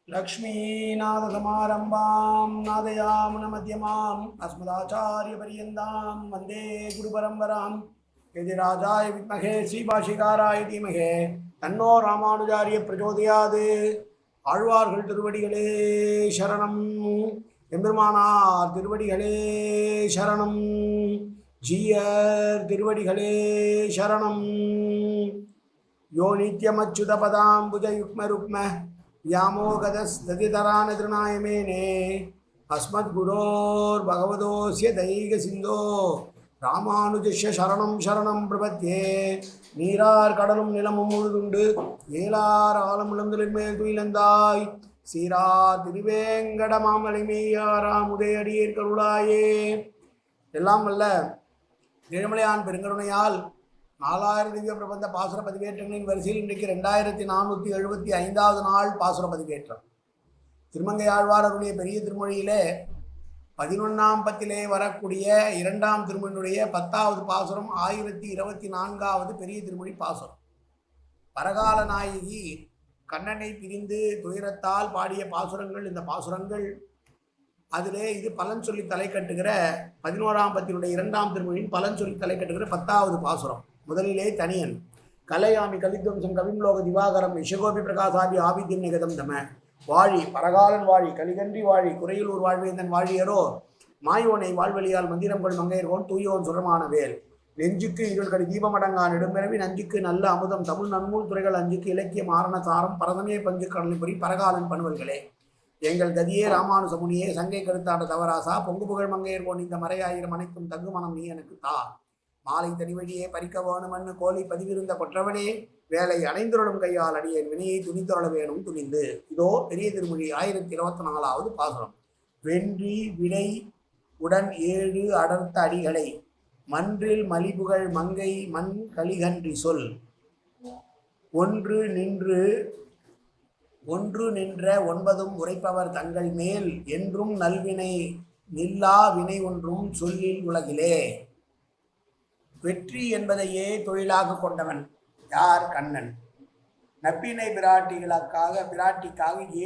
लक्ष्मीनाथसमारम्भां नादयामुनमध्यमाम् अस्मदाचार्यपर्यन्तां वन्दे गुरुपरम्परां यतिराजाय विद्महे श्रीभाष्यकाराय धीमहि तन्नो रामानुजार्य प्रचोदयात् ஆழ்வார்கள் திருவடிகளே சரணம் எம்பெருமானார் திருவடிகளே சரணம் ஜீயர் திருவடிகளே சரணம் யோ நித்யமச்சுதபதாம்புஜயுக்மருக்ம व्यामोगदस्तदितरानतृणाय मेने अस्मद्गुरोर्भगवतोऽस्य दैहिकसिन्धो ராமானுஜஸ்ய சரணம் சரணம் பிரபத்யே நீரார் கடலும் நிலமும் முழுதுண்டு ஏலார் ஆலம் இளந்தலின் மேல் துயிலந்தாய் சீரார் திருவேங்கட மாமலைமேயாராம் உதயடியேர் கருளாயே. எல்லாம் வல்ல ஏழுமலையான் பெருங்கருணையால் 4000 திவ்ய பிரபந்த பாசுர பதிவேற்றங்களின் வரிசையில் இன்றைக்கு 2475வது நாள் பாசுர பதிவேற்றம். திருமங்கை ஆழ்வார் அருளிய பெரிய திருமொழியிலே 11ஆம் பத்திலே வரக்கூடிய 2ஆம் திருமொழியுடைய 10வது பாசுரம் 1024வது பெரிய திருமொழி பாசுரம். பரகால நாயகி கண்ணனை பிரிந்து துயரத்தால் பாடிய பாசுரங்கள் இந்த பாசுரங்கள். அதிலே இது பலன் சொல்லி தலை கட்டுகிற 11ஆம் பத்தினுடைய 2ஆம் திருமொழியின் பலன் சொல்லி தலை கட்டுகிற 10வது பாசுரம். முதலிலே தனியன் கலையாமி கலித்வம்சம் கவிம்லோக திவாகரம் விஷகோபி பிரகாசாதி ஆவித்யம் நிகதம் தம வாழி பரகாலன் வாழி கலிகன்றி வாழி குறையிலூர் வாழ்வேந்தன் வாழியரோ மாயோனை வாழ்வழியால் மந்திரங்கள் மங்கையர்கோன் தூயோன் சுரமான வேல் நெஞ்சுக்கு இருள்கடி தீபமடங்கா நெடும்பிறவி நஞ்சுக்கு நல்ல அமுதம் தமிழ் நன்மூல் துறைகள் அஞ்சுக்கு இலக்கிய மாரண சாரம் பரதமே பஞ்சு கடலின்படி பரகாலன் பணுவல்களே எங்கள் கதியே ராமானுசமுனியே சங்கை கருத்தாண்ட தவராசா பொங்கு புகழ் மங்கையர்கோன் இந்த மறையாயிரம் அனைத்தும் தங்கு மனம் நீ எனக்கு தா மாலை தனிவழியே பறிக்க வேணுமென்னு கோழி பதிவிருந்த கொற்றவனே வேலை அணைந்துருளும் கையால் அடியேன் வினையை துணித்தொழ வேணும் துணிந்து. இதோ பெரிய திருமொழி 1024வது பாசுரம். வென்றி விடை உடன் 7 அடர்த்த அடிகளை மன்றில் மலிபுகழ் மங்கை மண் கலிகன்றி சொல் ஒன்று நின்ற 9 உரைப்பவர் தங்கள் மேல் என்றும் நல்வினை நில்லா வினை ஒன்றும் சொல்லில் உலகிலே. வெற்றி என்பதையே தொழிலாக கொண்டவன் யார்? கண்ணன். நப்பினை பிராட்டிக்காக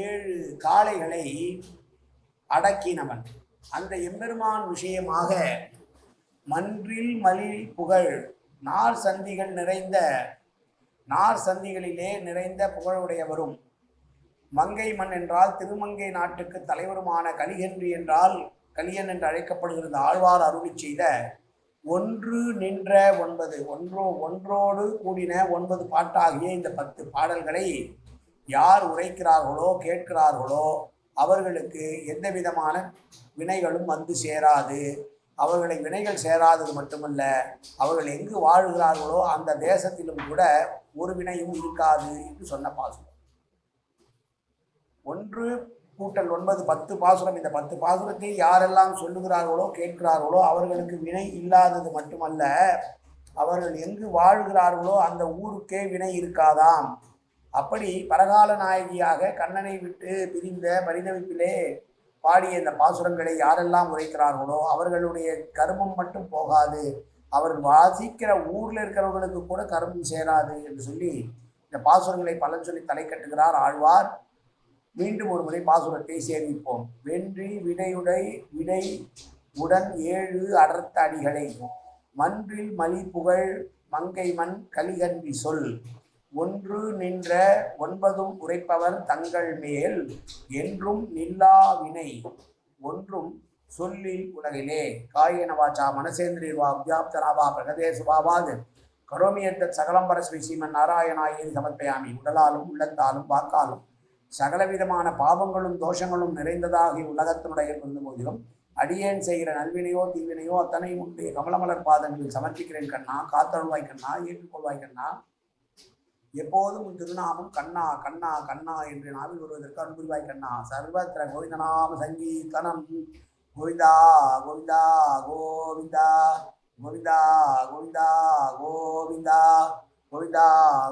7 காளைகளை அடக்கினவன். அந்த எம்பெருமான் விஷயமாக மன்றில் மலி புகழ் நார் சந்திகளிலே நிறைந்த புகழுடையவரும் மங்கை மண் என்றால் திருமங்கை நாட்டுக்கு தலைவருமான கலிகன்றி என்றால் கலியன் என்று அழைக்கப்படுகிறது ஆழ்வார் அருளி செய்த ஒன்று நின்ற 9 ஒன்றோடு கூடின 9 பாட்டாகிய இந்த 10 பாடல்களை யார் உரைக்கிறார்களோ கேட்கிறார்களோ அவர்களுக்கு எந்த விதமான வினைகளும் வந்து சேராது. அவர்களை வினைகள் சேராதது மட்டுமல்ல, அவர்கள் எங்கு வாழ்கிறார்களோ அந்த தேசத்திலும் கூட ஒரு வினையும் இருக்காது என்று சொன்ன பாசுரம். 1 கூட்டல் 9 10 பாசுரம். இந்த 10 பாசுரத்தை யாரெல்லாம் சொல்லுகிறார்களோ கேட்கிறார்களோ அவர்களுக்கு வினை இல்லாதது மட்டுமல்ல, அவர்கள் எங்கு வாழ்கிறார்களோ அந்த ஊருக்கே வினை இருக்காதாம். அப்படி பரகால நாயகியாக கண்ணனை விட்டு பிரிந்த பரிதவிப்பிலே பாடிய இந்த பாசுரங்களை யாரெல்லாம் உரைக்கிறார்களோ அவர்களுடைய கர்மம் மட்டும் போகாது, அவர்கள் வாசிக்கிற ஊரில் இருக்கிறவர்களுக்கு கூட கர்மம் சேராது என்று சொல்லி இந்த பாசுரங்களை பலன் சொல்லி தலை கட்டுகிறார் ஆழ்வார். மீண்டும் ஒரு முறை பாசுரத்தை சேமிப்போம். வென்றி விடை உடன் 7 அடர்த்த அடிகளை மன்றில் மலி புகழ் மங்கை மண் கலிகன்றி சொல் ஒன்று நின்ற 9 உரைப்பவர் தங்கள் மேல் என்றும் நில்லா வினை ஒன்றும் சொல்லில் உலகிலே. காயேன வாச்சா மனசேந்திரியர்வா அவ்யாப்தராவா பிரகதேசுவாவாது கரோமியத்த சகலம்பரஸ்ரீ ஸ்ரீமன் நாராயணாயேதி சமர்ப்பயாமி. உடலாலும் உள்ளத்தாலும் வாக்காலும் சகலவிதமான பாவங்களும் தோஷங்களும் நிறைந்ததாகி உலகத்தினுடைய இருந்த போதிலும் அடியேன் செய்கிற நல்வினையோ தீவினையோ அத்தனையும் உடைய கமலமலர் பாதங்களில் சமர்ப்பிக்கிறேன் கண்ணா. காத்தருள்வாய் கண்ணா, ஏற்றுக்கொள்வாய் கண்ணா. எப்போதும் உன் திருநாமம் கண்ணா கண்ணா கண்ணா என்று நாவில் வருவதற்கு அன்புரிவாய் கண்ணா. சர்வத்திர கோவிந்தநாம சங்கீர்த்தனம் கோவிந்தா கோவிந்தா கோவிந்தா கோவிந்தா கோவிந்தா கோவிந்தா கோவிந்தா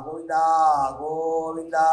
கோவிந்தா கோவிந்தா.